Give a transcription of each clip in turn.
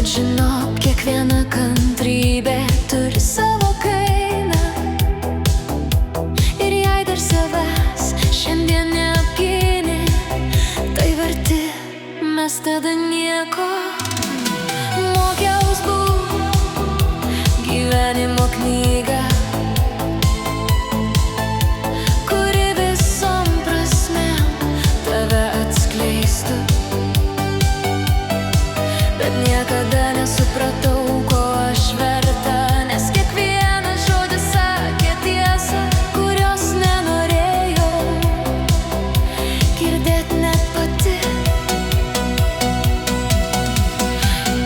Bet žinok, kiekviena kantrybė turi savo kainą. Ir jei dar savęs šiandien neapgynė, tai verti mes tada nieko. Mokiaus būt gyvenimo knygą, kuri visom prasmėm tave atskleistų. Bet niekada nesupratau, ko aš verta, nes kiekvienas žodis sakė tiesą, kurios nenorėjau girdėt net pati.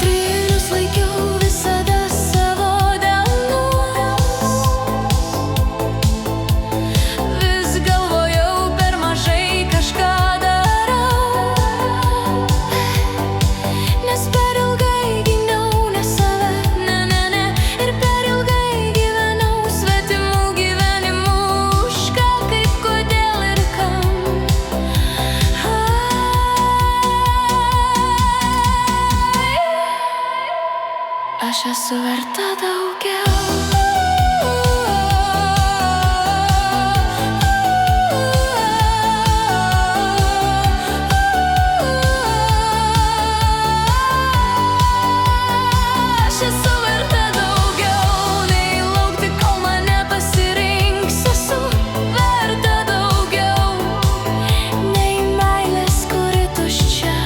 Trynius laikiau visada savo delnus, vis galvojau per mažai kažką darau, nes per ilgai gyniau ne save, ne, ir per ilgai gyvenau svetimų gyvenimų. Už ką, kaip, kodėl ir kam. Aš esu verta daugiau. Aš esu verta daugiau, nei laukti, kol mane pasirinks. Esu verta daugiau, nei meilės, kuri tuščia.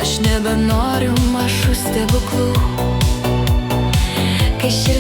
Aš nebenoriu mažų stebuklų, kai širdis